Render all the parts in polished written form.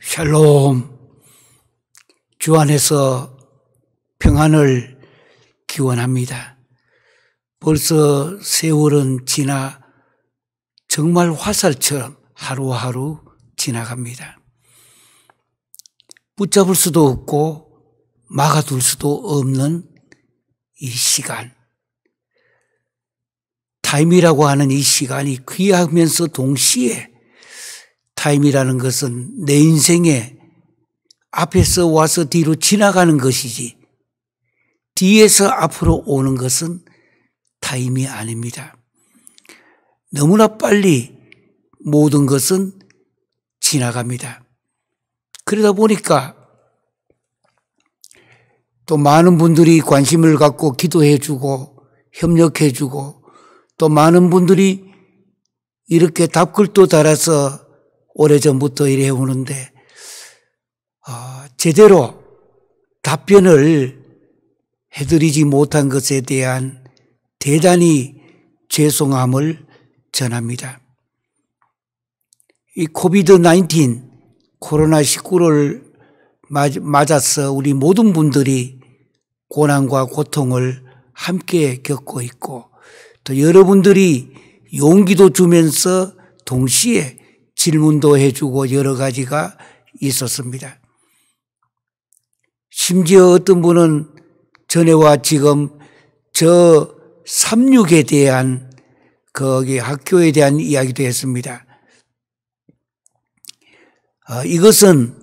샬롬. 주 안에서 평안을 기원합니다. 벌써 세월은 지나 정말 화살처럼 하루하루 지나갑니다. 붙잡을 수도 없고 막아둘 수도 없는 이 시간. 타임이라고 하는 이 시간이 귀하면서 동시에 타임이라는 것은 내 인생에 앞에서 와서 뒤로 지나가는 것이지 뒤에서 앞으로 오는 것은 타임이 아닙니다. 너무나 빨리 모든 것은 지나갑니다. 그러다 보니까 또 많은 분들이 관심을 갖고 기도해 주고 협력해 주고 또 많은 분들이 이렇게 답글도 달아서 오래전부터 이래 오는데 제대로 답변을 해드리지 못한 것에 대한 대단히 죄송함을 전합니다. 이 코비드-19 코로나19를 맞아서 우리 모든 분들이 고난과 고통을 함께 겪고 있고 또 여러분들이 용기도 주면서 동시에 질문도 해주고 여러 가지가 있었습니다. 심지어 어떤 분은 전에와 지금 저 3.6에 대한 거기 학교에 대한 이야기도 했습니다. 이것은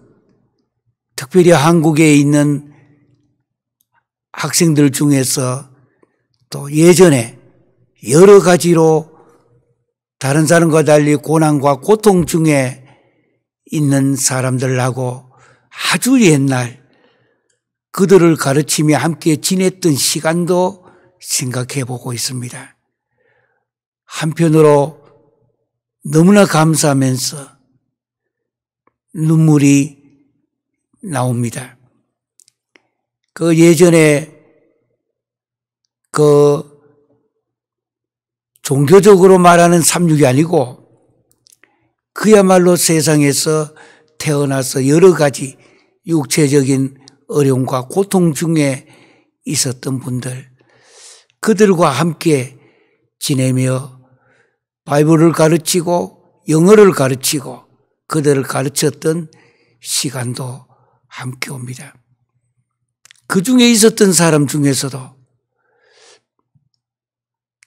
특별히 한국에 있는 학생들 중에서 또 예전에 여러 가지로 다른 사람과 달리 고난과 고통 중에 있는 사람들하고 아주 옛날 그들을 가르치며 함께 지냈던 시간도 생각해 보고 있습니다. 한편으로 너무나 감사하면서 눈물이 나옵니다. 그 예전에 종교적으로 말하는 3.6이 아니고 그야말로 세상에서 태어나서 여러 가지 육체적인 어려움과 고통 중에 있었던 분들, 그들과 함께 지내며 바이블을 가르치고 영어를 가르치고 그들을 가르쳤던 시간도 함께 옵니다. 그 중에 있었던 사람 중에서도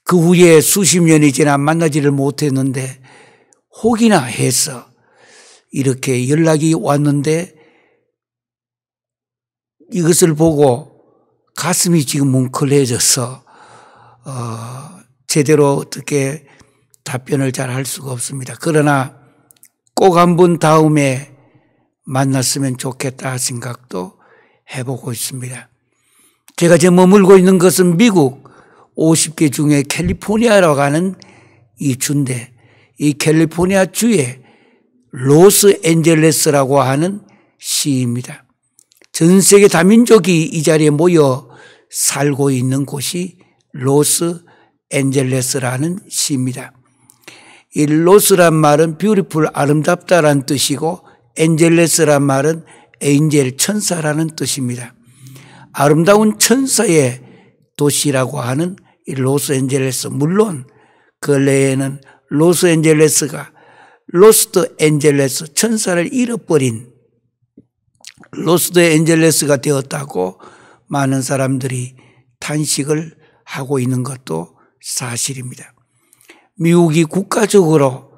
그 후에 수십 년이 지나 만나지를 못했는데 혹이나 해서 이렇게 연락이 왔는데 이것을 보고 가슴이 지금 뭉클해져서 제대로 어떻게 답변을 잘 할 수가 없습니다. 그러나 꼭 한번 다음에 만났으면 좋겠다 생각도 해보고 있습니다. 제가 지금 머물고 있는 것은 미국 50개 중에 캘리포니아라고 하는 이 주인데 이 캘리포니아 주의 로스앤젤레스라고 하는 시입니다. 전 세계 다민족이 이 자리에 모여 살고 있는 곳이 로스앤젤레스라는 시입니다. 이 로스란 말은 beautiful 아름답다라는 뜻이고 엔젤레스란 말은 에인젤 천사라는 뜻입니다. 아름다운 천사의 도시라고 하는 이 로스앤젤레스, 물론 근래에는 로스앤젤레스가 로스트앤젤레스, 천사를 잃어버린 로스트앤젤레스가 되었다고 많은 사람들이 탄식을 하고 있는 것도 사실입니다. 미국이 국가적으로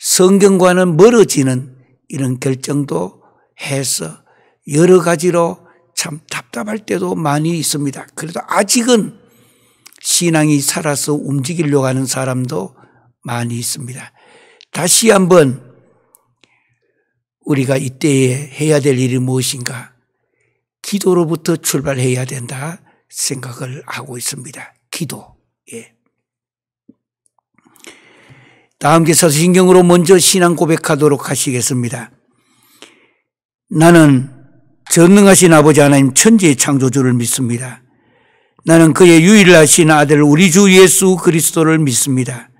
성경과는 멀어지는 이런 결정도 해서 여러 가지로 참 답답할 때도 많이 있습니다. 그래도 아직은 신앙이 살아서 움직이려고 하는 사람도 많이 있습니다. 다시 한번 우리가 이때에 해야 될 일이 무엇인가? 기도로부터 출발해야 된다 생각을 하고 있습니다. 기도. 예. 다 함께 사도신경으로 먼저 신앙 고백하도록 하시겠습니다. 나는 전능하신 아버지 하나님 천지의 창조주를 믿습니다. 나는 그의 유일하신 아들 우리 주 예수 그리스도를 믿습니다.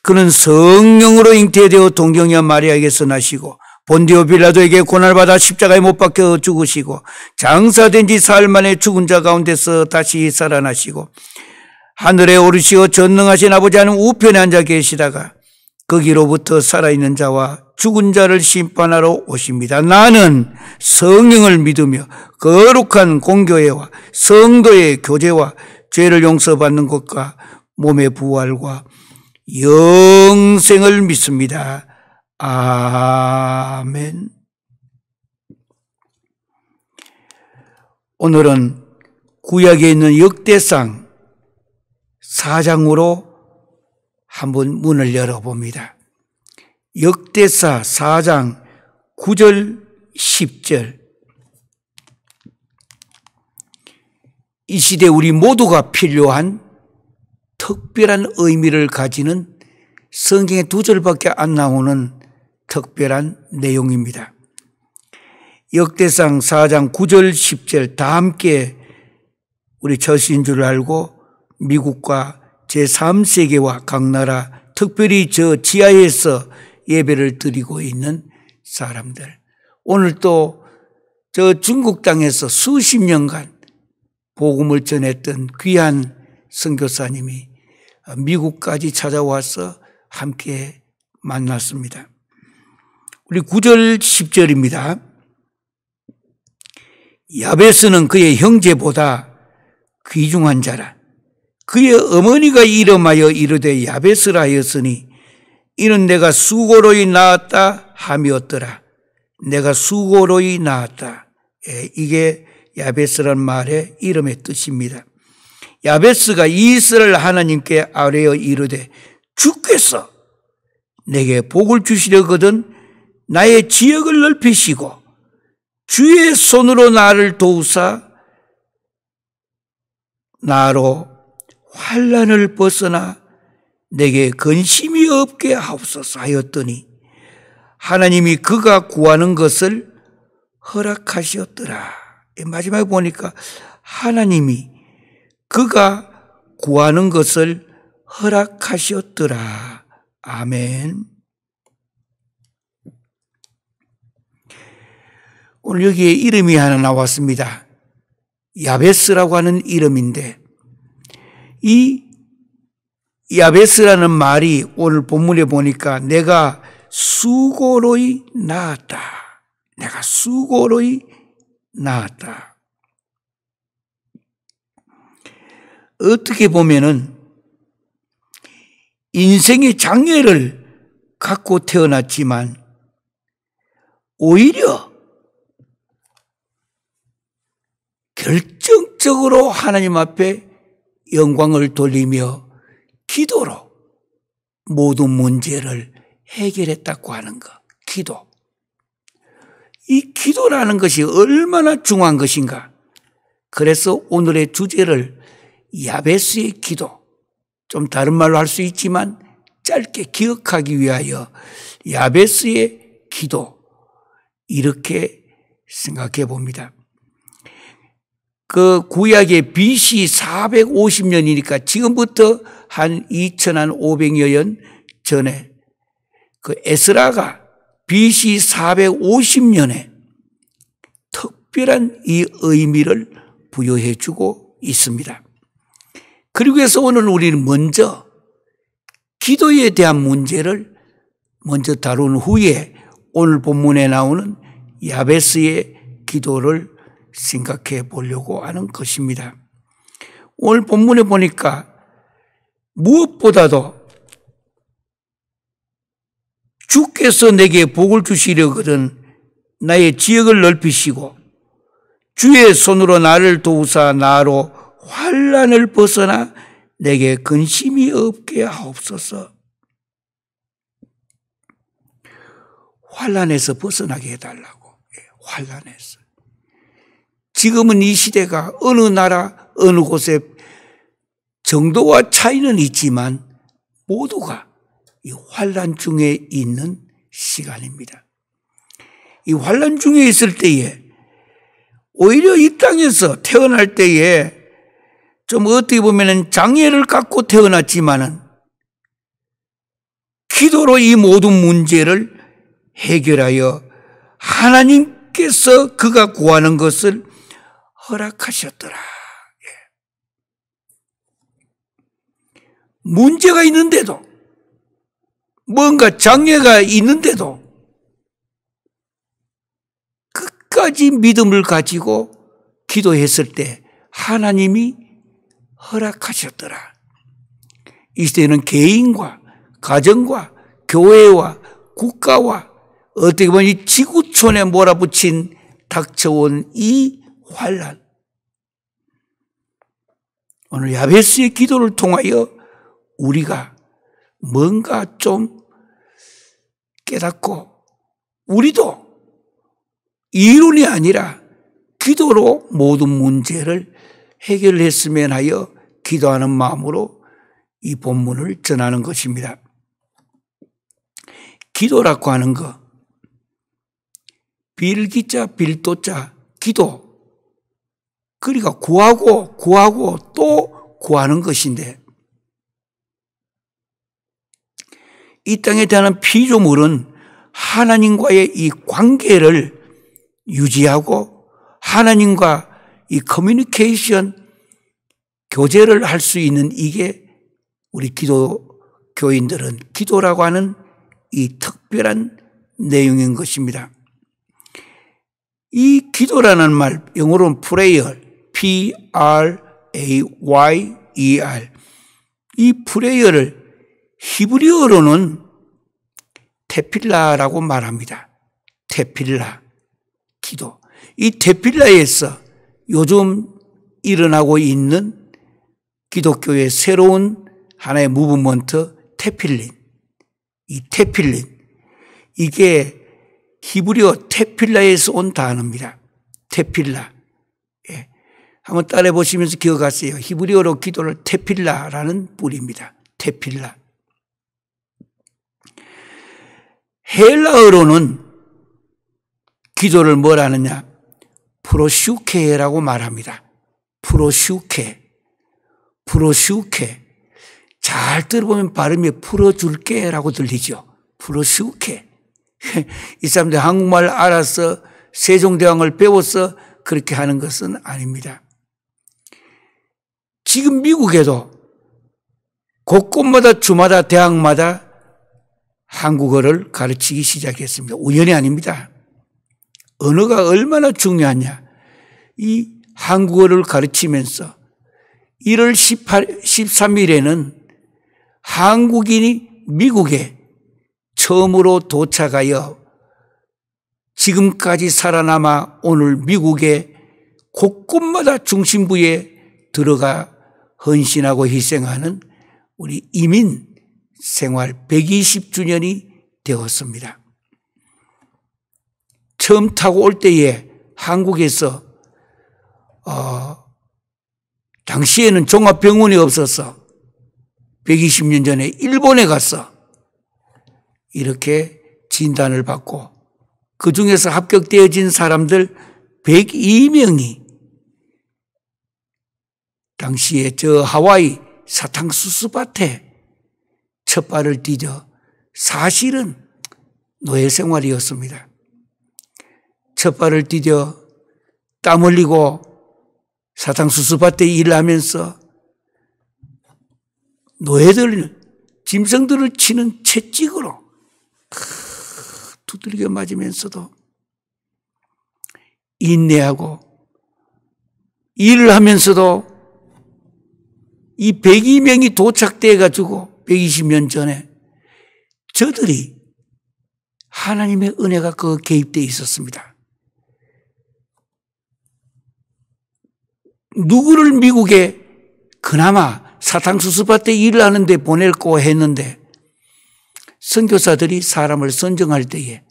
그는 성령으로 잉태되어 동정녀 마리아에게서 나시고 본디오 빌라도에게 고난받아 십자가에 못 박혀 죽으시고 장사된 지 사흘 만에 죽은 자 가운데서 다시 살아나시고 하늘에 오르시어 전능하신 아버지 하나님 우편에 앉아 계시다가 거기로부터 살아있는 자와 죽은 자를 심판하러 오십니다. 나는 성령을 믿으며 거룩한 공교회와 성도의 교제와 죄를 용서받는 것과 몸의 부활과 영생을 믿습니다. 아멘. 오늘은 구약에 있는 역대상 4장으로 한번 문을 열어봅니다. 역대사 4장 9절 10절. 이 시대 우리 모두가 필요한 특별한 의미를 가지는 성경에 2절밖에 안 나오는 특별한 내용입니다. 역대상 4장 9절 10절 다 함께 우리 처신 줄 알고 미국과 제3세계와 각 나라 특별히 저 지하에서 예배를 드리고 있는 사람들, 오늘 또 저 중국 땅에서 수십 년간 복음을 전했던 귀한 선교사님이 미국까지 찾아와서 함께 만났습니다. 우리 9절 10절입니다. 야베스는 그의 형제보다 귀중한 자라. 그의 어머니가 이름하여 이르되 야베스라 하였으니 이는 내가 수고로이 낳았다 함이었더라. 내가 수고로이 낳았다. 이게 야베스란 말의 이름의 뜻입니다. 야베스가 이스라엘 하나님께 아뢰어 이르되 주께서 내게 복을 주시려거든 나의 지역을 넓히시고 주의 손으로 나를 도우사 나로 환난을 벗어나 내게 근심이 없게 하옵소서 하였더니 하나님이 그가 구하는 것을 허락하셨더라. 마지막에 보니까 하나님이 그가 구하는 것을 허락하셨더라. 아멘. 오늘 여기에 이름이 하나 나왔습니다. 야베스라고 하는 이름인데 이 야베스라는 말이 오늘 본문에 보니까 내가 수고로이 낳았다. 내가 수고로이 낳았다. 어떻게 보면은 인생의 장애를 갖고 태어났지만 오히려 결정적으로 하나님 앞에 영광을 돌리며 기도로 모든 문제를 해결했다고 하는 것. 기도. 이 기도라는 것이 얼마나 중요한 것인가. 그래서 오늘의 주제를 야베스의 기도, 좀 다른 말로 할 수 있지만 짧게 기억하기 위하여 야베스의 기도, 이렇게 생각해 봅니다. 그 구약의 BC 450년이니까 지금부터 한 2500여 년 전에 그 에스라가 BC 450년에 특별한 이 의미를 부여해 주고 있습니다. 그리고 해서 오늘 우리는 먼저 기도에 대한 문제를 먼저 다룬 후에 오늘 본문에 나오는 야베스의 기도를 생각해 보려고 하는 것입니다. 오늘 본문에 보니까 무엇보다도 주께서 내게 복을 주시려거든 나의 지역을 넓히시고 주의 손으로 나를 도우사 나로 환난을 벗어나 내게 근심이 없게 하옵소서. 환난에서 벗어나게 해달라고. 환난에서. 지금은 이 시대가 어느 나라 어느 곳에 정도와 차이는 있지만 모두가 이 환난 중에 있는 시간입니다. 이 환난 중에 있을 때에 오히려 이 땅에서 태어날 때에 좀 어떻게 보면 장애를 갖고 태어났지만은 기도로 이 모든 문제를 해결하여 하나님께서 그가 구하는 것을 허락하셨더라. 문제가 있는데도, 뭔가 장애가 있는데도 끝까지 믿음을 가지고 기도했을 때 하나님이 허락하셨더라. 이 시대는 개인과 가정과 교회와 국가와 어떻게 보면 이 지구촌에 몰아붙인 닥쳐온 이 환난, 오늘 야베스의 기도를 통하여 우리가 뭔가 좀 깨닫고 우리도 이론이 아니라 기도로 모든 문제를 해결했으면 하여 기도하는 마음으로 이 본문을 전하는 것입니다. 기도라고 하는 것, 빌기자 빌도자 기도, 그러니까 구하고 또 구하는 것인데, 이 땅에 대한 피조물은 하나님과의 이 관계를 유지하고 하나님과 이 커뮤니케이션, 교제를 할 수 있는 이게 우리 기도교인들은 기도라고 하는 이 특별한 내용인 것입니다. 이 기도라는 말, 영어로는 prayer, P-R-A-Y-E-R. 이 prayer를 히브리어로는 테필라라고 말합니다. 테필라, 기도. 이 테필라에서 요즘 일어나고 있는 기독교의 새로운 하나의 무브먼트 테필린, 이 테필린, 이게 히브리어 테필라에서 온 단어입니다. 테필라. 예. 한번 따라해 보시면서 기억하세요. 히브리어로 기도를 테필라라는 뿌리입니다. 테필라. 헬라어로는 기도를 뭐라 하느냐? 프로슈케라고 말합니다. 프로슈케. 잘 들어보면 발음이 풀어줄게라고 들리죠. 프로슈케. 이 사람들 한국말 알아서 세종대왕을 배워서 그렇게 하는 것은 아닙니다. 지금 미국에도 곳곳마다 주마다 대학마다 한국어를 가르치기 시작했습니다. 우연이 아닙니다. 언어가 얼마나 중요하냐. 이 한국어를 가르치면서 1월 13일에는 한국인이 미국에 처음으로 도착하여 지금까지 살아남아 오늘 미국의 곳곳마다 중심부에 들어가 헌신하고 희생하는 우리 이민 생활 120주년이 되었습니다. 처음 타고 올 때에 한국에서 당시에는 종합병원이 없어서 120년 전에 일본에 가서 이렇게 진단을 받고 그 중에서 합격되어진 사람들 102명이 당시에 저 하와이 사탕수수밭에 첫 발을 디뎌 사실은 노예 생활이었습니다. 첫 발을 디뎌 땀 흘리고 사탕수수밭에 일하면서 노예들, 짐승들을 치는 채찍으로 두들겨 맞으면서도 인내하고 일을 하면서도 이 102명이 도착돼 가지고 120년 전에 저들이 하나님의 은혜가 그 개입되어 있었습니다. 누구를 미국에 그나마 사탕수수밭에 일을 하는데 보낼고 했는데 선교사들이 사람을 선정할 때에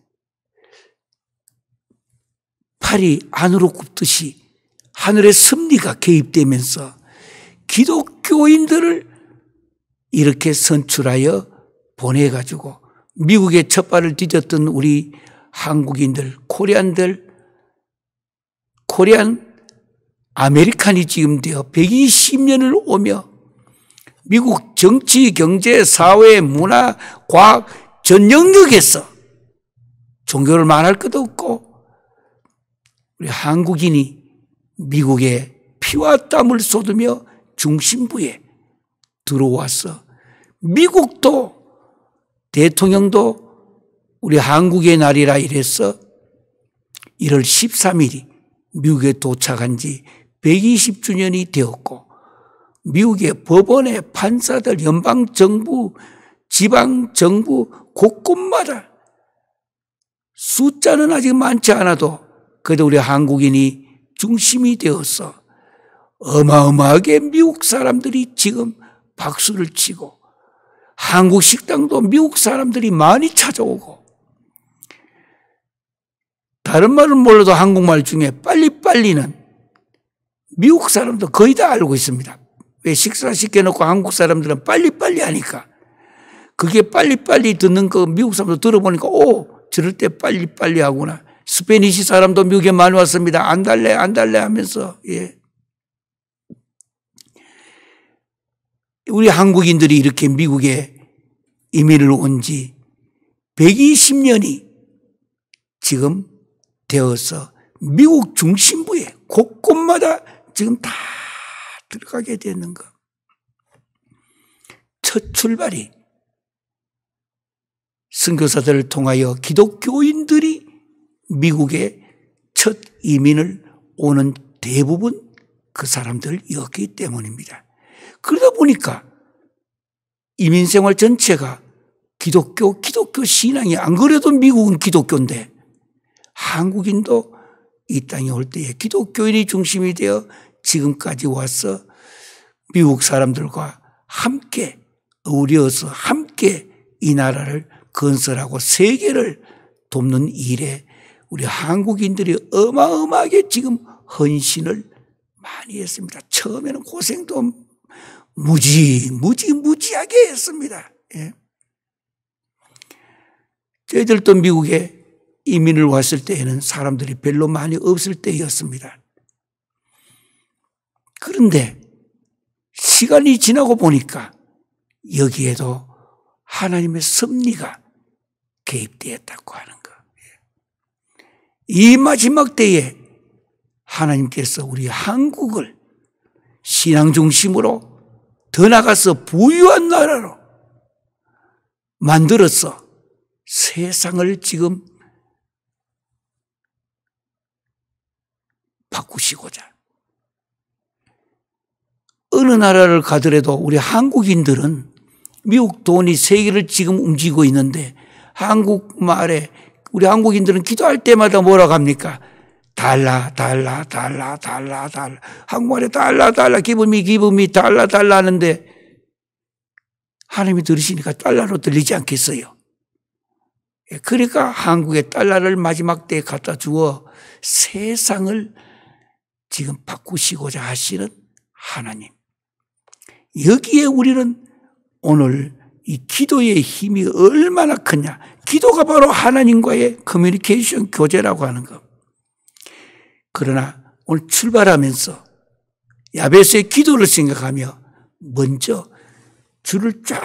팔이 안으로 굽듯이 하늘의 섭리가 개입되면서 기독교인들을 이렇게 선출하여 보내가지고 미국에 첫 발을 디뎠던 우리 한국인들, 코리안 아메리칸이 지금 되어 120년을 오며 미국 정치, 경제, 사회, 문화, 과학 전 영역에서 종교를 말할 것도 없고 우리 한국인이 미국에 피와 땀을 쏟으며 중심부에 들어와서 미국도 대통령도 우리 한국의 날이라 이래서 1월 13일이 미국에 도착한 지 120주년이 되었고 미국의 법원의 판사들, 연방정부, 지방정부 곳곳마다 숫자는 아직 많지 않아도 그래도 우리 한국인이 중심이 되어서 어마어마하게 미국 사람들이 지금 박수를 치고 한국 식당도 미국 사람들이 많이 찾아오고 다른 말은 몰라도 한국말 중에 빨리빨리는 미국 사람도 거의 다 알고 있습니다. 왜 식사 시켜놓고 한국 사람들은 빨리빨리 하니까 그게 빨리빨리 듣는 거 미국 사람도 들어보니까 저럴 때 빨리빨리 하구나. 스페니시 사람도 미국에 많이 왔습니다. 안 달래 하면서 우리 한국인들이 이렇게 미국에 이민을 온 지 120년이 지금 되어서 미국 중심부에 곳곳마다 지금 다 들어가게 되는 것. 첫 출발이 선교사들을 통하여 기독교인들이 미국에 첫 이민을 오는 대부분 그 사람들이었기 때문입니다. 그러다 보니까 이민생활 전체가 기독교 신앙이 안 그래도 미국은 기독교인데 한국인도 이 땅에 올 때에 기독교인이 중심이 되어 지금까지 와서 미국 사람들과 함께 어우러서 함께 이 나라를 건설하고 세계를 돕는 일에 우리 한국인들이 어마어마하게 지금 헌신을 많이 했습니다. 처음에는 고생도 무지하게 했습니다. 저희들도 미국에 이민을 왔을 때에는 사람들이 별로 많이 없을 때였습니다. 그런데 시간이 지나고 보니까 여기에도 하나님의 섭리가 개입되었다고 하는 것. 이 마지막 때에 하나님께서 우리 한국을 신앙 중심으로 더 나가서 부유한 나라로 만들어서 세상을 지금 바꾸시고자 어느 나라를 가더라도 우리 한국인들은 미국 돈이 세계를 지금 움직이고 있는데 한국말에 우리 한국인들은 기도할 때마다 뭐라고 합니까? 달라. 한국말에 달라. 기분이 달라 하는데 하나님이 들으시니까 달러로 들리지 않겠어요? 그러니까 한국의 달러를 마지막 때에 갖다 주어 세상을 지금 바꾸시고자 하시는 하나님. 여기에 우리는 오늘 이 기도의 힘이 얼마나 크냐. 기도가 바로 하나님과의 커뮤니케이션 교제라고 하는 것. 그러나 오늘 출발하면서 야베스의 기도를 생각하며 먼저 줄을 쫙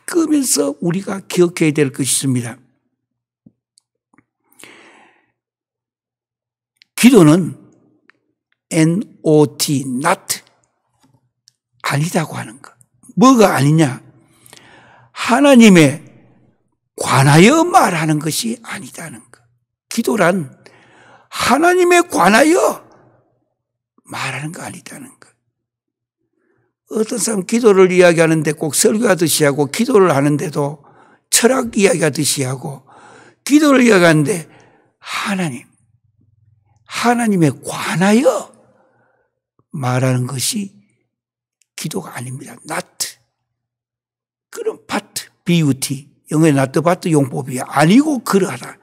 끄면서 우리가 기억해야 될 것이 있습니다. 기도는 not, not 아니다고 하는 것. 뭐가 아니냐? 하나님에 관하여 말하는 것이 아니다는 것. 기도란 하나님에 관하여 말하는 거 아니다는 것. 어떤 사람 기도를 이야기하는데 꼭 설교하듯이 하고 기도를 하는데도 철학 이야기하듯이 하고 기도를 이야기하는데 하나님에 관하여 말하는 것이 기도가 아닙니다. not. 그럼 part, but. 영어의 not, but 용법이 아니고 그러하다.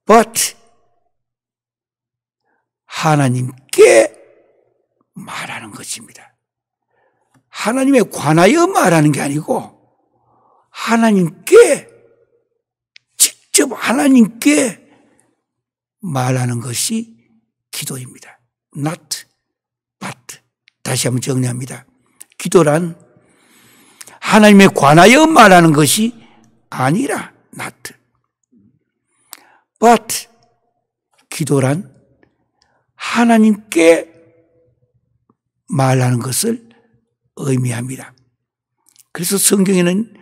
but 하나님께 말하는 것입니다. 하나님에 관하여 말하는 게 아니고 하나님께, 직접 하나님께 말하는 것이 기도입니다. Not, but. 다시 한번 정리합니다. 기도란 하나님에 관하여 말하는 것이 아니라 not. But 기도란 하나님께 말하는 것을 의미합니다. 그래서 성경에는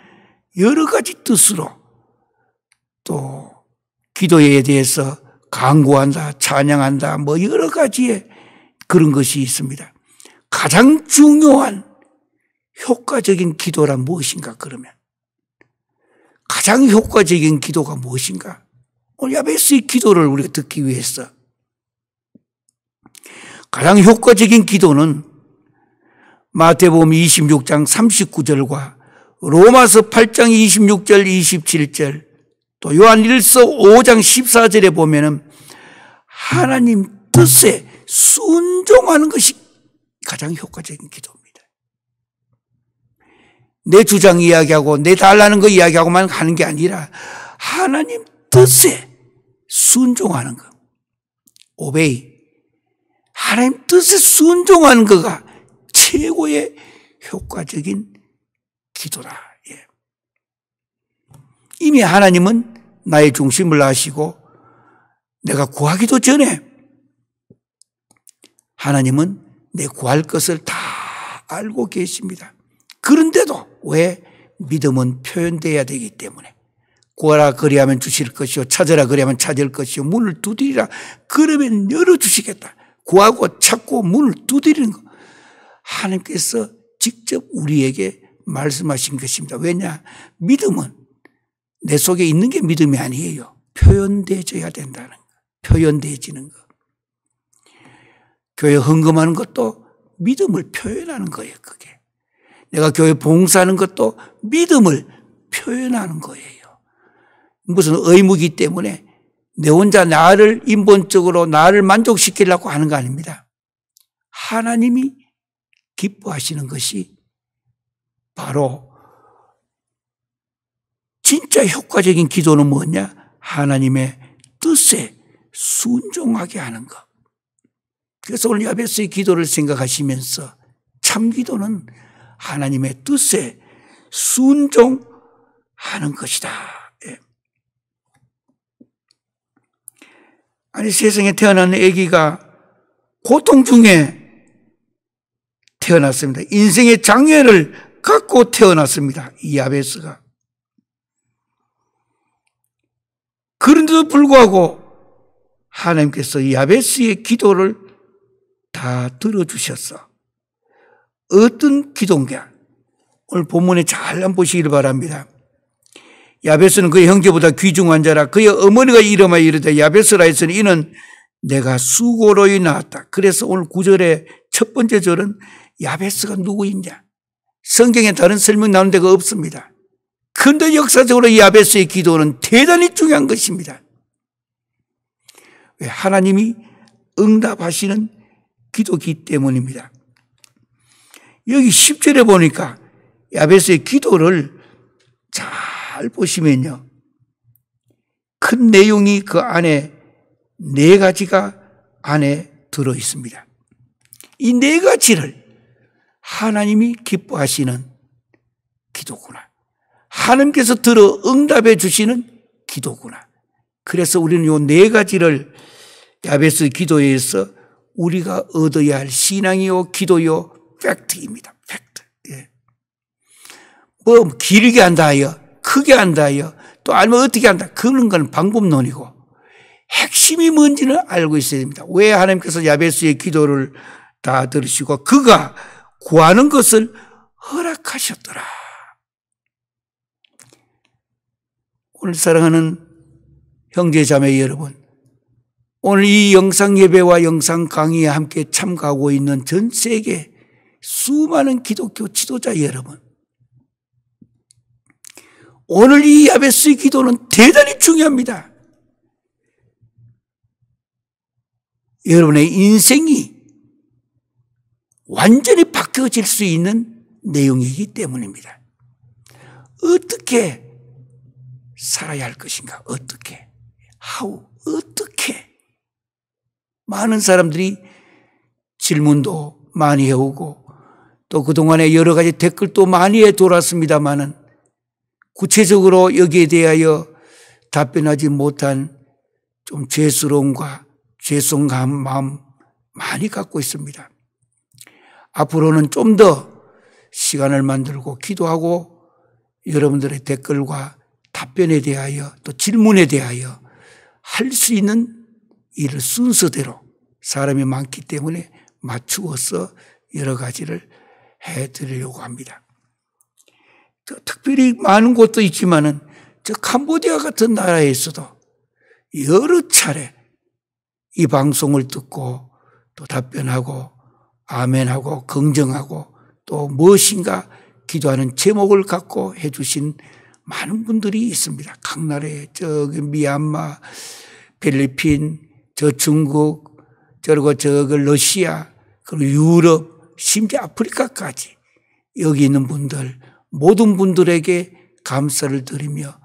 여러 가지 뜻으로 또 기도에 대해서 간구한다, 찬양한다, 뭐 여러 가지의 그런 것이 있습니다. 가장 중요한 효과적인 기도란 무엇인가 그러면? 가장 효과적인 기도가 무엇인가? 오늘 야베스의 기도를 우리가 듣기 위해서 가장 효과적인 기도는 마태복음 26장 39절과 로마서 8장 26절 27절 또 요한일서 5장 14절에 보면은 하나님 뜻에 순종하는 것이 가장 효과적인 기도입니다. 내 주장 이야기하고 내 달라는 거 이야기하고만 하는 게 아니라 하나님 뜻에 순종하는 것. 오베이. 하나님 뜻에 순종하는 거가 최고의 효과적인 기도다. 예. 이미 하나님은 나의 중심을 아시고 내가 구하기도 전에 하나님은 내 구할 것을 다 알고 계십니다. 그런데도 왜 믿음은 표현돼야 되기 때문에 구하라 그리하면 주실 것이요 찾으라 그리하면 찾을 것이요 문을 두드리라 그러면 열어주시겠다. 구하고 찾고 문을 두드리는 것. 하나님께서 직접 우리에게 말씀하신 것입니다. 왜냐? 믿음은 내 속에 있는 게 믿음이 아니에요. 표현되어야 된다는 거. 표현되어지는 것. 교회 헌금하는 것도 믿음을 표현하는 거예요. 그게. 내가 교회 봉사하는 것도 믿음을 표현하는 거예요. 무슨 의무이기 때문에 내 혼자 나를 인본적으로 나를 만족시키려고 하는 거 아닙니다. 하나님이 기뻐하시는 것이 바로 진짜 효과적인 기도는 뭐냐? 하나님의 뜻에 순종하게 하는 것. 그래서 오늘 야베스의 기도를 생각하시면서 참 기도는 하나님의 뜻에 순종하는 것이다. 예. 아니 세상에 태어난 아기가 고통 중에 태어났습니다. 인생의 장애를 갖고 태어났습니다. 이 야베스가. 그런데도 불구하고 하나님께서 야베스의 기도를 다 들어주셨어. 어떤 기도인가? 오늘 본문에 잘 한번 보시길 바랍니다. 야베스는 그의 형제보다 귀중한 자라 그의 어머니가 이름하여 이르되 야베스라 했으니 이는 내가 수고로이 낳았다. 그래서 오늘 9절의 첫 번째 절은 야베스가 누구이냐? 성경에 다른 설명 나오는 데가 없습니다. 그런데 역사적으로 이 야베스의 기도는 대단히 중요한 것입니다. 왜? 하나님이 응답하시는 기도기 때문입니다. 여기 10절에 보니까 야베스의 기도를 잘 보시면요. 큰 내용이 그 안에 네 가지가 안에 들어 있습니다. 이 네 가지를 하나님이 기뻐하시는 기도구나. 하나님께서 들어 응답해 주시는 기도구나. 그래서 우리는 이 네 가지를 야베스 기도에서 우리가 얻어야 할 신앙이요, 기도요, 팩트입니다. 팩트. 예. 뭐 길게 한다 하여, 크게 한다 하여, 또 알면 어떻게 한다. 그런 건 방법론이고 핵심이 뭔지는 알고 있어야 됩니다. 왜 하나님께서 야베스의 기도를 다 들으시고 그가 구하는 것을 허락하셨더라. 오늘 사랑하는 형제자매 여러분, 오늘 이 영상 예배와 영상 강의에 함께 참가하고 있는 전 세계 수많은 기독교 지도자 여러분, 오늘 이 야베스의 기도는 대단히 중요합니다. 여러분의 인생이 완전히 바뀌어질 수 있는 내용이기 때문입니다. 어떻게 살아야 할 것인가? 어떻게? 어떻게? 많은 사람들이 질문도 많이 해오고 또 그동안에 여러 가지 댓글도 많이 해 돌았습니다마는 구체적으로 여기에 대하여 답변하지 못한 좀 죄스러움과 죄송한 마음 많이 갖고 있습니다. 앞으로는 좀 더 시간을 만들고 기도하고 여러분들의 댓글과 답변에 대하여 또 질문에 대하여 할 수 있는 일을 순서대로 사람이 많기 때문에 맞추어서 여러 가지를 해드리려고 합니다. 특별히 많은 곳도 있지만은 저 캄보디아 같은 나라에서도 여러 차례 이 방송을 듣고 또 답변하고 아멘하고 긍정하고 또 무엇인가 기도하는 제목을 갖고 해주신 많은 분들이 있습니다. 각 나라에 저기 미얀마, 필리핀, 저 중국, 그리고 저기 러시아, 그리고 유럽, 심지어 아프리카까지 여기 있는 분들 모든 분들에게 감사를 드리며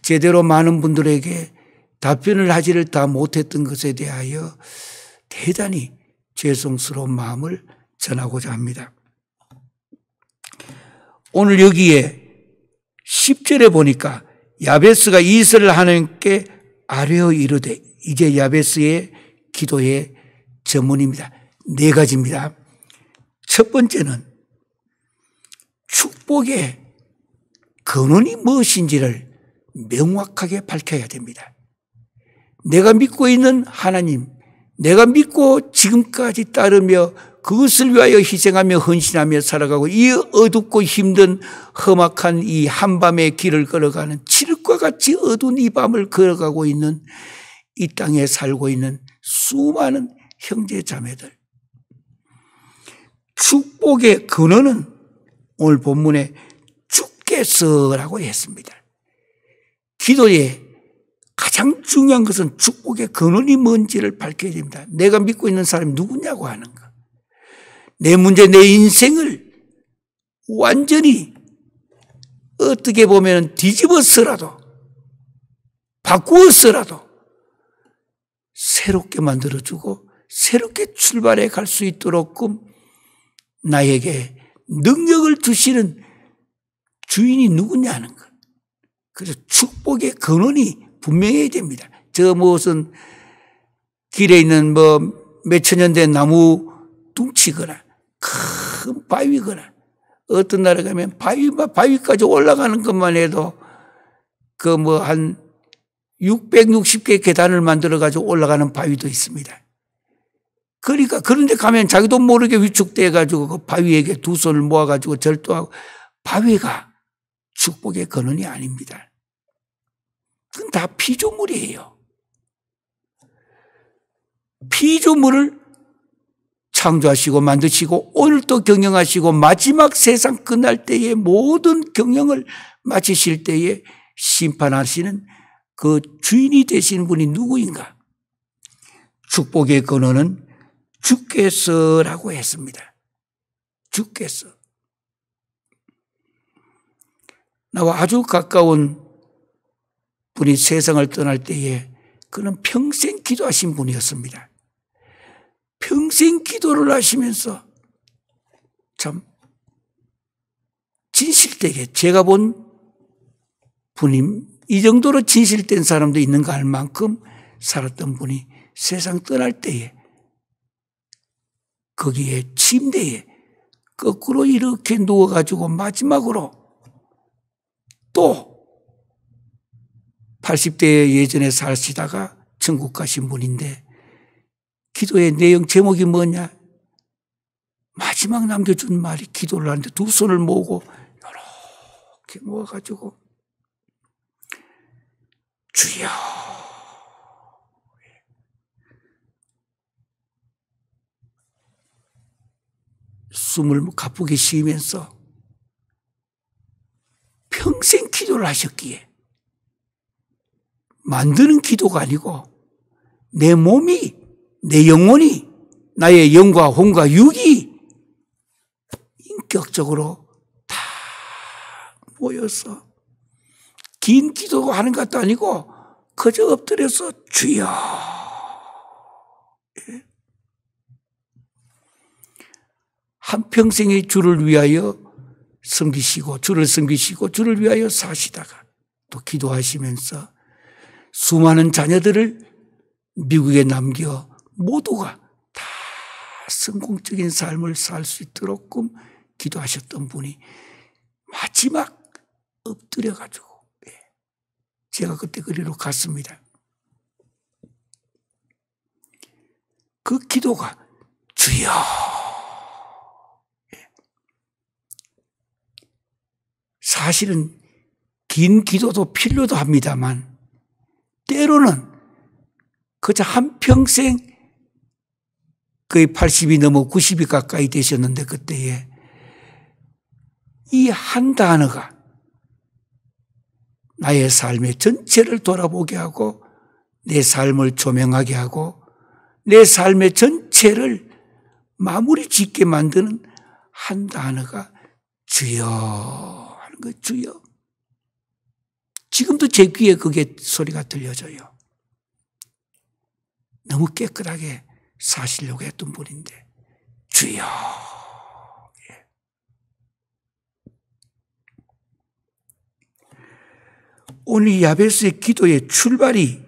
제대로 많은 분들에게 답변을 하지를 다 못했던 것에 대하여 대단히 죄송스러운 마음을 전하고자 합니다. 오늘 여기에 10절에 보니까 야베스가 이스라엘 하나님께 아뢰어 이르되, 이제 야베스의 기도의 전문입니다. 4가지입니다. 첫 번째는 축복의 근원이 무엇인지를 명확하게 밝혀야 됩니다. 내가 믿고 있는 하나님, 내가 믿고 지금까지 따르며 그것을 위하여 희생하며 헌신하며 살아가고 이 어둡고 힘든 험악한 이 한밤의 길을 걸어가는 칠흑과 같이 어두운 이 밤을 걸어가고 있는 이 땅에 살고 있는 수많은 형제 자매들, 축복의 근원은 오늘 본문에 주께서라고 했습니다. 기도의 가장 중요한 것은 축복의 근원이 뭔지를 밝혀야 됩니다. 내가 믿고 있는 사람이 누구냐고 하는 것. 내 문제, 내 인생을 완전히 어떻게 보면 뒤집어서라도 바꾸어서라도 새롭게 만들어주고 새롭게 출발해 갈 수 있도록 나에게 능력을 주시는 주인이 누구냐는 것. 그래서 축복의 근원이 분명해야 됩니다. 저 무슨 길에 있는 몇천 년 된 나무 둥치거나 큰 바위거나 어떤 나라 가면 바위까지 올라가는 것만 해도 한 660개 계단을 만들어 가지고 올라가는 바위도 있습니다. 그러니까 그런데 가면 자기도 모르게 위축돼 가지고 그 바위에게 두 손을 모아 가지고 절도하고, 바위가 축복의 근원이 아닙니다. 그건 다 피조물이에요. 피조물을 창조하시고 만드시고 오늘도 경영하시고 마지막 세상 끝날 때에 모든 경영을 마치실 때에 심판하시는 그 주인이 되시는 분이 누구인가? 축복의 근원은 주께서라고 했습니다. 주께서. 나와 아주 가까운 분이 세상을 떠날 때에 그는 평생 기도하신 분이었습니다. 평생 기도를 하시면서 참 진실되게, 제가 본 분이 이 정도로 진실된 사람도 있는가 할 만큼 살았던 분이 세상 떠날 때에 거기에 침대에 거꾸로 이렇게 누워가지고 마지막으로 또 80대 예전에 사시다가 천국 가신 분인데 기도의 내용 제목이 뭐냐? 마지막 남겨준 말이, 기도를 하는데 두 손을 모으고 이렇게 모아가지고 주여, 숨을 가쁘게 쉬면서 평생 기도를 하셨기에, 만드는 기도가 아니고 내 몸이, 내 영혼이, 나의 영과 혼과 육이 인격적으로 다 모여서 긴 기도하는 것도 아니고 그저 엎드려서 주여. 한평생의 주를 위하여 섬기시고 주를 섬기시고 주를 위하여 사시다가 또 기도하시면서 수많은 자녀들을 미국에 남겨 모두가 다 성공적인 삶을 살 수 있도록 기도하셨던 분이 마지막 엎드려가지고 제가 그때 그리로 갔습니다. 그 기도가 주여. 사실은 긴 기도도 필요도 합니다만 때로는 그저 한평생 거의 80이 넘어 90이 가까이 되셨는데 그때에 이 한 단어가 나의 삶의 전체를 돌아보게 하고 내 삶을 조명하게 하고 내 삶의 전체를 마무리 짓게 만드는 한 단어가 주여 하는 거예요. 주여. 지금도 제 귀에 그게 소리가 들려져요. 너무 깨끗하게 사시려고 했던 분인데 주여. 오늘 야베스의 기도의 출발이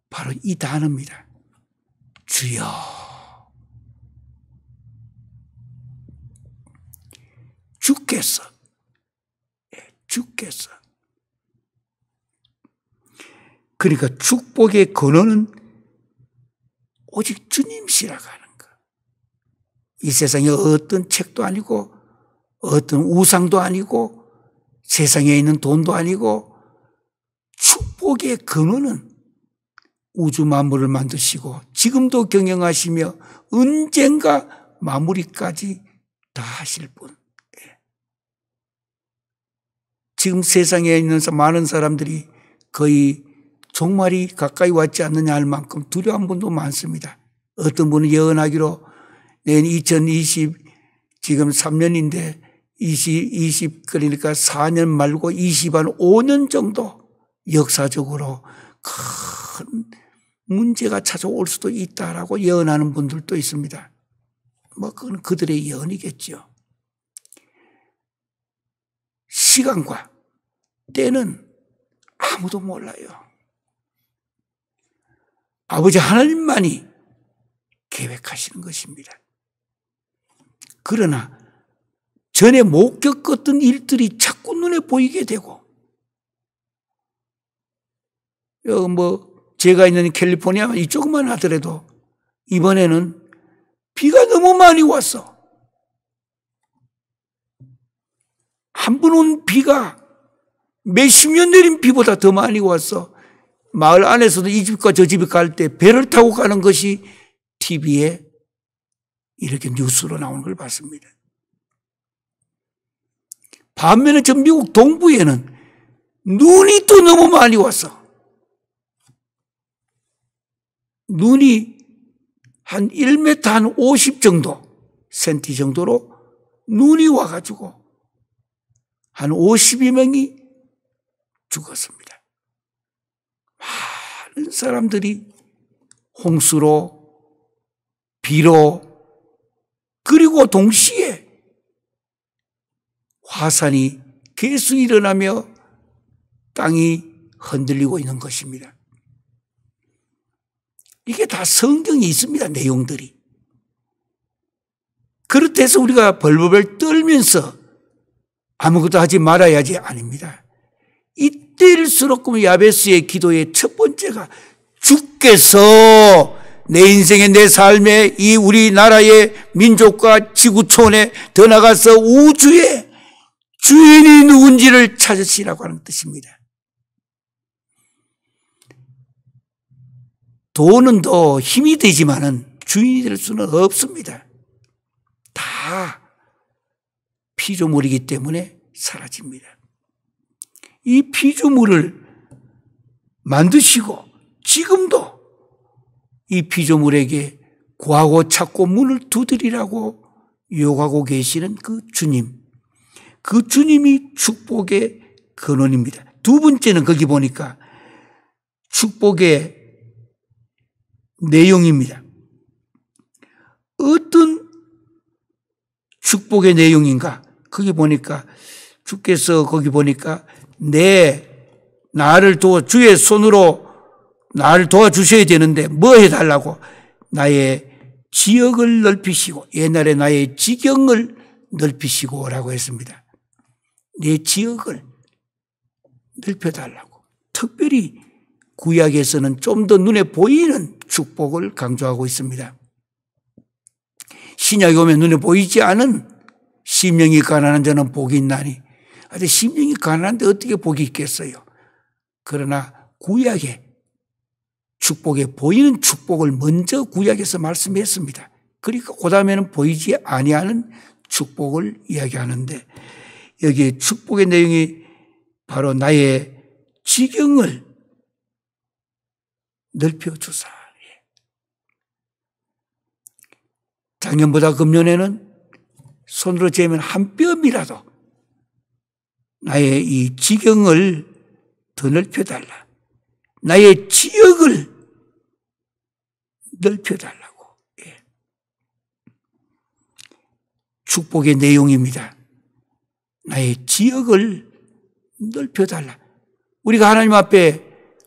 바로 이 단어입니다. 주여. 주께서. 주께서. 그러니까 축복의 근원은 오직 주님이시라고 하는 것. 이 세상에 어떤 책도 아니고 어떤 우상도 아니고 세상에 있는 돈도 아니고 축복의 근원은 우주 만물을 만드시고 지금도 경영하시며 언젠가 마무리까지 다 하실 분. 지금 세상에 있는 많은 사람들이 거의 종말이 가까이 왔지 않느냐 할 만큼 두려운 분도 많습니다. 어떤 분은 예언하기로 내년 2020 지금 3년인데 20 그러니까 4년 말고 20 한 5년 정도 역사적으로 큰 문제가 찾아올 수도 있다라고 예언하는 분들도 있습니다. 뭐 그건 그들의 예언이겠죠. 시간과 때는 아무도 몰라요. 아버지 하나님만이 계획하시는 것입니다. 그러나 전에 못 겪었던 일들이 자꾸 눈에 보이게 되고 제가 있는 캘리포니아 이쪽만 하더라도 이번에는 비가 너무 많이 왔어. 한 번 온 비가 몇십 년 내린 비보다 더 많이 왔어. 마을 안에서도 이 집과 저 집에 갈 때 배를 타고 가는 것이 TV에 이렇게 뉴스로 나오는 걸 봤습니다. 반면에 저 미국 동부에는 눈이 또 너무 많이 왔어. 눈이 한 1m 한 50 정도, 센티 정도로 눈이 와가지고 한 52명이 죽었습니다. 많은 사람들이 홍수로, 비로, 그리고 동시에 화산이 계속 일어나며 땅이 흔들리고 있는 것입니다. 이게 다 성경에 있습니다. 내용들이. 그렇다해서 우리가 벌벌 떨면서 아무것도 하지 말아야지 아닙니다. 이때일수록 야베스의 기도의 첫 번째가 주께서 내 인생의 내 삶의 이 우리나라의 민족과 지구촌에 더 나가서 우주의 주인이 누군지를 찾으시라고 하는 뜻입니다. 돈은 더 힘이 되지만은 주인이 될 수는 없습니다. 다 피조물이기 때문에 사라집니다. 이 피조물을 만드시고 지금도 이 피조물에게 구하고 찾고 문을 두드리라고 요구하고 계시는 그 주님. 그 주님이 축복의 근원입니다. 두 번째는 거기 보니까 축복의 내용입니다. 어떤 축복의 내용인가? 거기 보니까 주께서 거기 보니까 나를 주의 손으로 나를 도와주셔야 되는데 뭐 해달라고? 나의 지역을 넓히시고 옛날에 나의 지경을 넓히시고 라고 했습니다. 내 지역을 넓혀달라고. 특별히 구약에서는 좀 더 눈에 보이는 축복을 강조하고 있습니다. 신약에 오면 눈에 보이지 않은 심령이 가난한 자는 복이 있나니. 근데 심령이 가난한데 어떻게 복이 있겠어요? 그러나 구약에 축복에 보이는 축복을 먼저 구약에서 말씀했습니다. 그러니까 그 다음에는 보이지 아니하는 축복을 이야기하는데 여기에 축복의 내용이 바로 나의 지경을 넓혀주사. 작년보다 금년에는 손으로 재면 한 뼘이라도 나의 이 지경을 더 넓혀달라. 나의 지역을 넓혀달라고. 축복의 내용입니다. 나의 지역을 넓혀달라. 우리가 하나님 앞에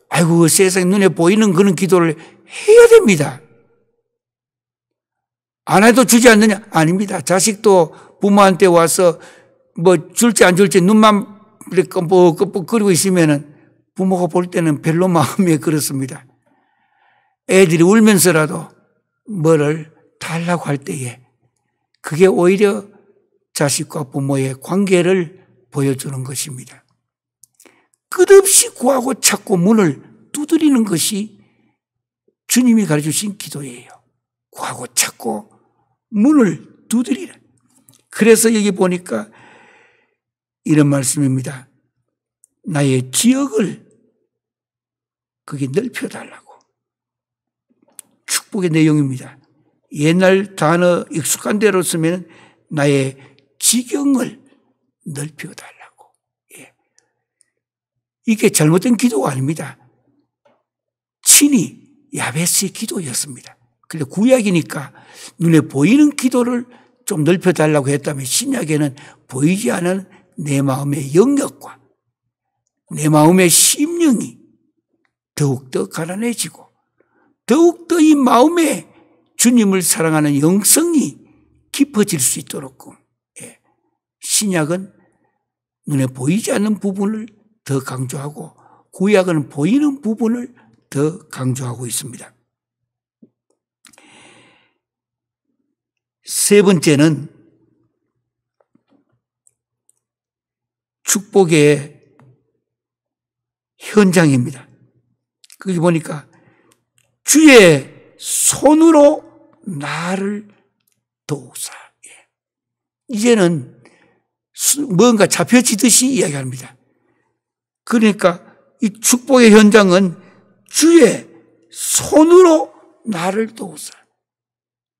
아이고 세상에 눈에 보이는 그런 기도를 해야 됩니다. 안 해도 주지 않느냐? 아닙니다. 자식도 부모한테 와서 뭐 줄지 안 줄지 눈만 껌뻑껌뻑거리고 있으면은 부모가 볼 때는 별로 마음에 그렇습니다. 애들이 울면서라도 뭐를 달라고 할 때에 그게 오히려 자식과 부모의 관계를 보여주는 것입니다. 끝없이 구하고 찾고 문을 두드리는 것이 주님이 가르쳐주신 기도예요. 구하고 찾고 문을 두드리라. 그래서 여기 보니까 이런 말씀입니다. 나의 지역을 거기 넓혀달라고. 축복의 내용입니다. 옛날 단어 익숙한 대로 쓰면 나의 지경을 넓혀달라고. 이게 잘못된 기도가 아닙니다. 친히 야베스의 기도였습니다. 그런데 구약이니까 눈에 보이는 기도를 좀 넓혀달라고 했다면 신약에는 보이지 않은 내 마음의 영역과 내 마음의 심령이 더욱더 가난해지고 더욱더 이 마음에 주님을 사랑하는 영성이 깊어질 수 있도록 신약은 눈에 보이지 않는 부분을 더 강조하고 구약은 보이는 부분을 더 강조하고 있습니다. 세 번째는 축복의 현장입니다. 거기 보니까 주의 손으로 나를 도우사. 이제는 뭔가 잡혀지듯이 이야기합니다. 그러니까 이 축복의 현장은 주의 손으로 나를 도우사.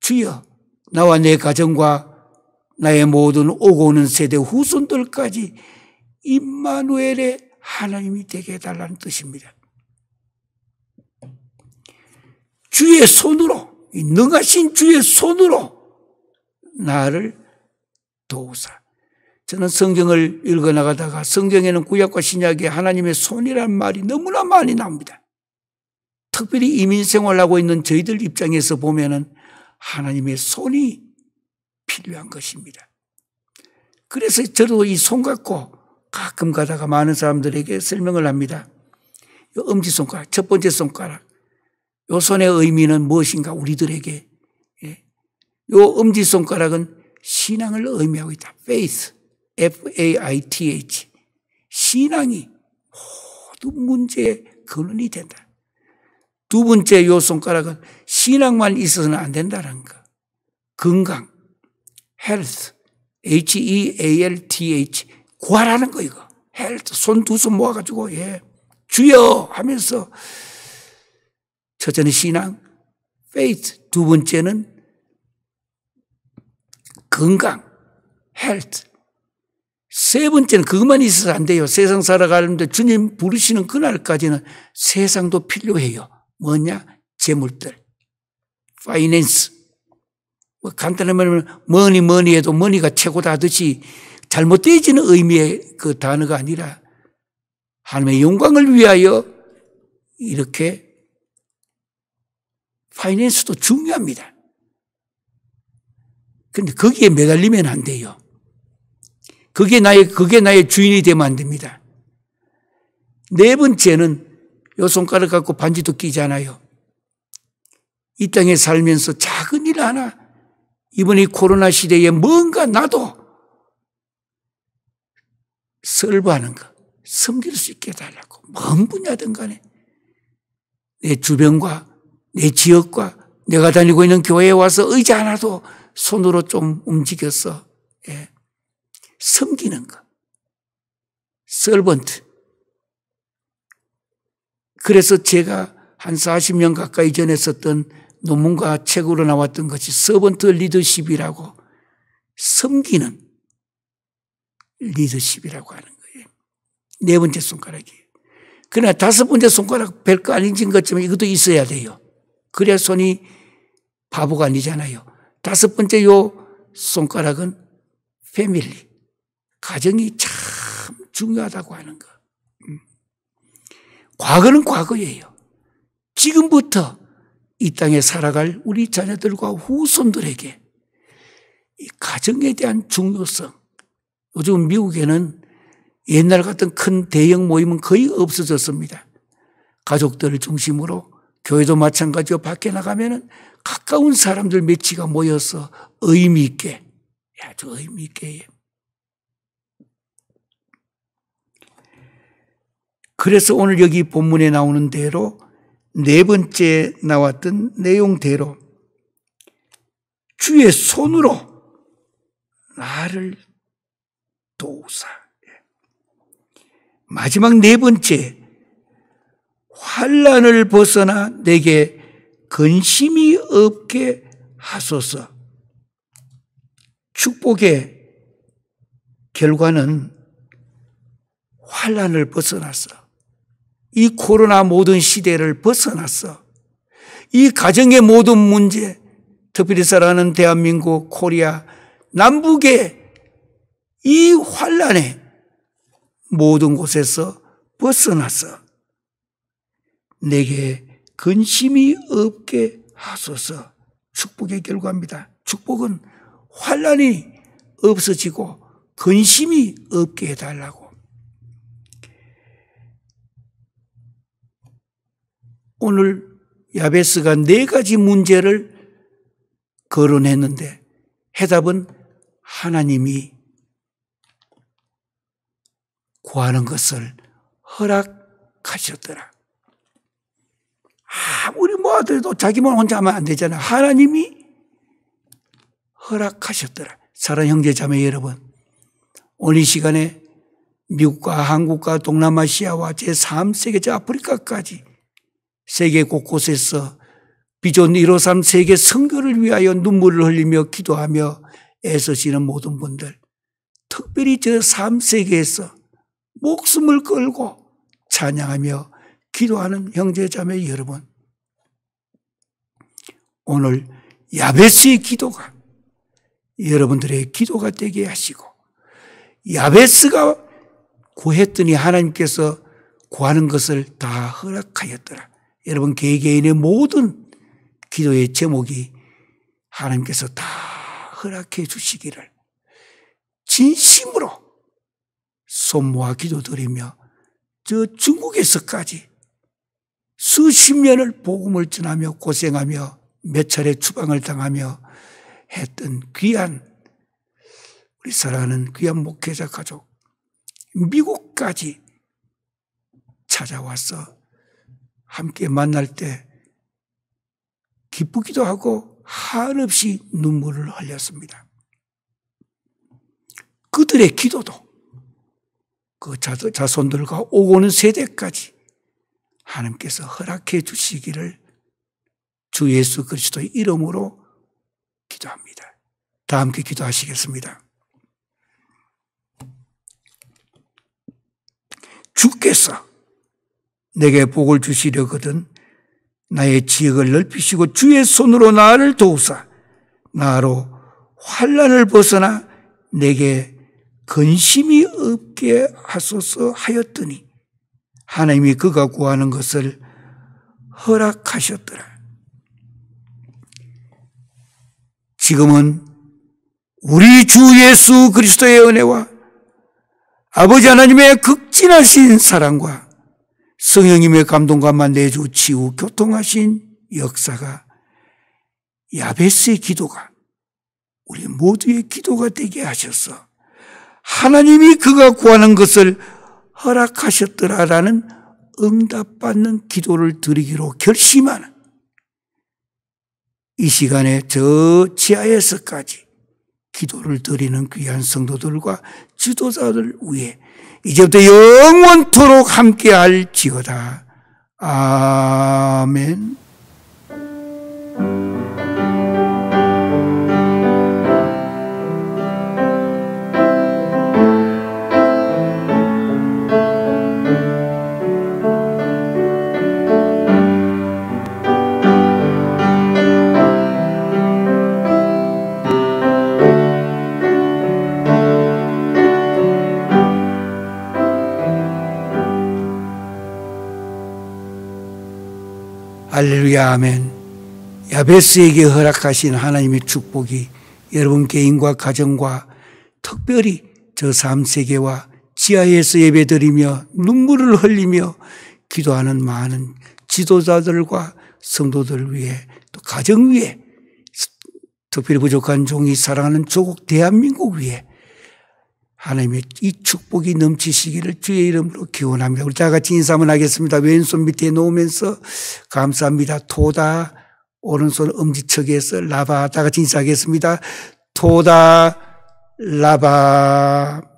주여 나와 내 가정과 나의 모든 오고 오는 세대 후손들까지 임마누엘의 하나님이 되게 해달라는 뜻입니다. 주의 손으로, 능하신 주의 손으로 나를 도우사. 저는 성경을 읽어나가다가 성경에는 구약과 신약에 하나님의 손이라는 말이 너무나 많이 나옵니다. 특별히 이민생활하고 있는 저희들 입장에서 보면은 하나님의 손이 필요한 것입니다. 그래서 저도 이 손 갖고 가끔 가다가 많은 사람들에게 설명을 합니다. 이 엄지손가락, 첫 번째 손가락. 이 손의 의미는 무엇인가 우리들에게. 이 엄지손가락은 신앙을 의미하고 있다. faith, F-A-I-T-H. 신앙이 모든 문제의 근원이 된다. 두 번째 이 손가락은 신앙만 있어서는 안 된다는 거. 건강, health, H-E-A-L-T-H. 구하라는 거 이거. health, 손 두 손 모아가지고 주여 하면서 첫째는 신앙, faith. 두 번째는 건강, health. 세 번째는 그것만 있어서 안 돼요. 세상 살아가는데 주님 부르시는 그날까지는 세상도 필요해요. 뭐냐? 재물들. 파이낸스. 뭐 간단히 말하면 뭐니 해도 머니가 최고다 하듯이 잘못되어지는 의미의 그 단어가 아니라 하나님의 영광을 위하여 이렇게 파이낸스도 중요합니다. 그런데 거기에 매달리면 안 돼요. 그게 나의 주인이 되면 안 됩니다. 네 번째는 요 손가락 갖고 반지도 끼잖아요. 이 땅에 살면서 작은 일 하나, 이번에 코로나 시대에 뭔가 나도 설부하는 거, 섬길 수 있게 해달라고. 뭔 분야든 간에 내 주변과 내 지역과 내가 다니고 있는 교회에 와서 의자 하나도 손으로 좀 움직여서 섬기는 거. 서번트. 그래서 제가 한 40년 가까이 전에 썼던 논문과 책으로 나왔던 것이 서번트 리더십이라고, 섬기는 리더십이라고 하는 거예요. 네 번째 손가락이에요. 그러나 다섯 번째 손가락 별거 아닌 것처럼 이것도 있어야 돼요. 그래야 손이 바보가 아니잖아요. 다섯 번째 요 손가락은 패밀리. 가정이 참 중요하다고 하는 거. 과거는 과거예요. 지금부터 이 땅에 살아갈 우리 자녀들과 후손들에게 이 가정에 대한 중요성. 요즘 미국에는 옛날 같은 큰 대형 모임은 거의 없어졌습니다. 가족들을 중심으로 교회도 마찬가지로 밖에 나가면은 가까운 사람들 몇치가 모여서 의미 있게, 아주 의미 있게. 그래서 오늘 여기 본문에 나오는 대로 네 번째 나왔던 내용대로 주의 손으로 나를 도우사. 마지막 네 번째, 환난을 벗어나 내게 근심이 없게 하소서. 축복의 결과는 환난을 벗어났어. 이 코로나 모든 시대를 벗어났어. 이 가정의 모든 문제, 특별히 살아가는 대한민국, 코리아, 남북의 이 환난의 모든 곳에서 벗어났어. 내게 근심이 없게 하소서. 축복의 결과입니다. 축복은 환난이 없어지고 근심이 없게 해달라고. 오늘 야베스가 네 가지 문제를 거론했는데 해답은 하나님이 구하는 것을 허락하셨더라. 아무리 뭐 하더라도 자기만 혼자 하면 안 되잖아요. 하나님이 허락하셨더라. 사랑하는 형제 자매 여러분, 오늘 이 시간에 미국과 한국과 동남아시아와 제3세계 저 아프리카까지 세계 곳곳에서 비전 153 세계 선교를 위하여 눈물을 흘리며 기도하며 애쓰시는 모든 분들, 특별히 저 3세계에서 목숨을 걸고 찬양하며 기도하는 형제 자매 여러분, 오늘 야베스의 기도가 여러분들의 기도가 되게 하시고, 야베스가 구했더니 하나님께서 구하는 것을 다 허락하였더라. 여러분 개개인의 모든 기도의 제목이 하나님께서 다 허락해 주시기를 진심으로 손 모아 기도드리며 저 중국에서까지 수십 년을 복음을 전하며 고생하며 몇 차례 추방을 당하며 했던 귀한 우리 사랑하는 귀한 목회자 가족, 미국까지 찾아와서 함께 만날 때 기쁘기도 하고 한없이 눈물을 흘렸습니다. 그들의 기도도 그 자손들과 오고 오는 세대까지 하나님께서 허락해 주시기를 주 예수 그리스도의 이름으로 기도합니다. 다 함께 기도하시겠습니다. 주께서 내게 복을 주시려거든 나의 지역을 넓히시고 주의 손으로 나를 도우사 나로 환난을 벗어나 내게 근심이 없게 하소서 하였더니 하나님이 그가 구하는 것을 허락하셨더라. 지금은 우리 주 예수 그리스도의 은혜와 아버지 하나님의 극진하신 사랑과 성령님의 감동감만 내주 치유 교통하신 역사가 야베스의 기도가 우리 모두의 기도가 되게 하셔서 하나님이 그가 구하는 것을 허락하셨더라라는 응답받는 기도를 드리기로 결심하는 이 시간에 저 지하에서까지 기도를 드리는 귀한 성도들과 지도자들 위해 이제부터 영원토록 함께할지어다. 아멘. 할렐루야 아멘. 야베스에게 허락하신 하나님의 축복이 여러분 개인과 가정과 특별히 저 3세계와 지하에서 예배드리며 눈물을 흘리며 기도하는 많은 지도자들과 성도들 위해 또 가정 위에 특별히 부족한 종이 사랑하는 조국 대한민국 위에 하나님의 이 축복이 넘치시기를 주의 이름으로 기원합니다. 우리 다 같이 인사 한번 하겠습니다. 왼손 밑에 놓으면서 감사합니다. 토다, 오른손 엄지척에서 라바. 다 같이 인사하겠습니다. 토다, 라바.